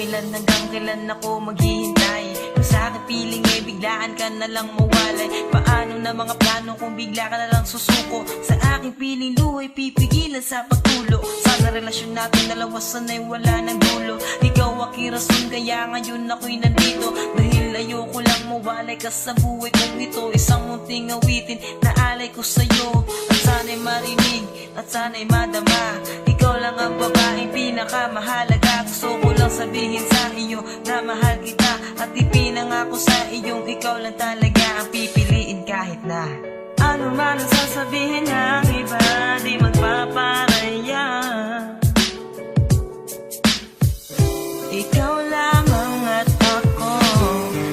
kailan hanggang kailan ako maghihintay. Kung sa akin piling ay biglaan ka na lang mawalay. Paano na mga plano kung bigla ka na lang susuko? Sa aking piling luhay pipigilan sa pagtulo. Sana relasyon natin dalawa sana'y wala ng dulo. Ikaw aking rason kaya ngayon ako'y nandito. Dahil ayoko lang mawalay ka sa buhay kong ito. Isang munting awitin na alay ko sa'yo. At sana'y marinig at sana'y madama. Ikaw lang ang babaeng pinakamahalaga. Gusto ko lang sabihin sa iyo na mahal kita. At ipinangako sa iyong ikaw lang talaga ang pipiliin kahit na ano man ang sasabihin ng iba, di magpaparaya. Ikaw lamang at ako.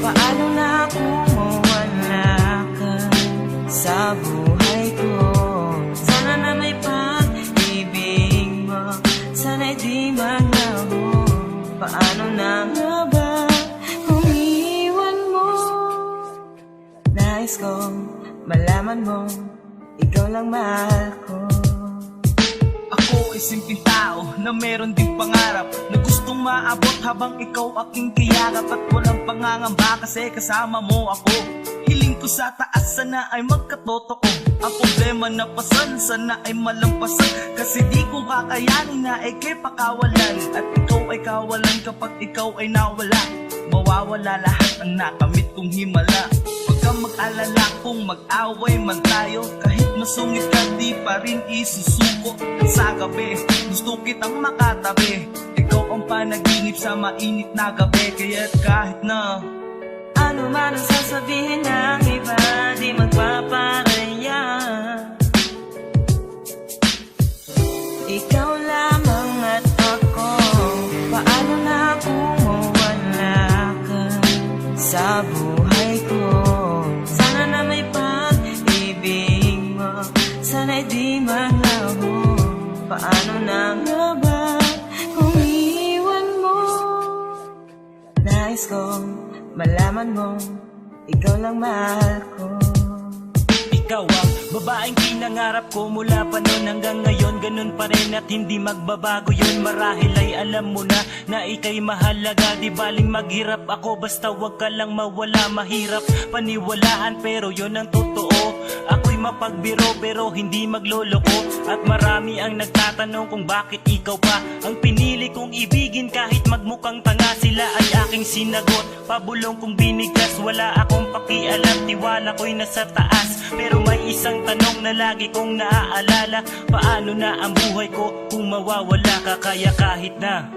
Paano na kung mawala ka sa buhay ko? Sana na may pag-ibig mo, sana'y di maglaho. Paano na nga ba kung iwan mo? Nais kong malaman mo, ikaw lang mahal ko. Ako ay simpleng tao na meron ding pangarap, na gustong maabot habang ikaw aking kiyakap. At walang pangangamba kasi kasama mo ako. Hiling ko sa taas sana ay magkatotoo. Ang problema na pasan sana ay malampasan, kasi di ko kakayanin na ikay pakawalan. At ikaw ay kawalan kapag ikaw ay nawala. Mawawala lahat ang nakamit kong himala. Huwag kang mag-alala kung mag-away man tayo. Kahit masungit ka di pa rin isusuko. At sa gabi gusto kitang makatabi. Ikaw ang panaginip sa mainit na gabi. Kaya't kahit na ano man ang sasabihin ng iba, di magpaparaya. Ikaw lamang at ako. Paano na kung mawala ka sa buhay ko? Sana na may pag-ibig mo, sana'y di maglaho. Paano na nga ba kung iwan mo? Nais kong malaman mo, ikaw lang mahal ko. Ikaw ang babaeng pinangarap ko mula pa noon hanggang ngayon. Ganun pa rin at hindi magbabago yun. Marahil ay alam mo na ika'y mahalaga. Di baling maghirap ako, basta wag ka lang mawala. Mahirap paniwalaan pero yun ang totoo. Ako'y mapagbiro pero hindi magloloko. At marami ang nagtatanong kung bakit ikaw pa ang pinili kong ibigin. Kahit magmukhang tanga, sila ay aking sinagot. Pabulong kong binigkas, wala akong pakialam. Tiwala ko'y nasa taas, pero may isang tanong na lagi kong naaalala. Paano na ang buhay ko kung mawawala ka? Kaya kahit na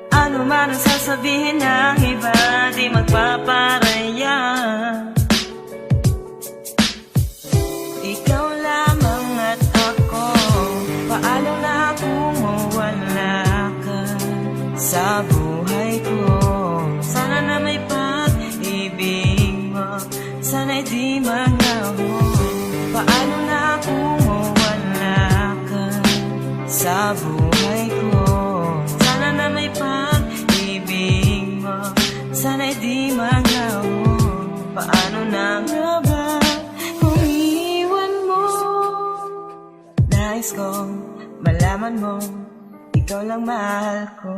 ano man ang sasabihin ng iba, di magpaparaya. Ikaw lamang at ako. Paano na kung mawala ka sa buhay ko? Sana na may pag-ibig mo, sana'y di maglaho. Paano na kung mawala ka sa buhay ko? Sana na may pag-ibig mo, sana'y di maglaho. Paano na nga ba kung iwan mo? Nais kong malaman mo, ikaw lang mahal ko.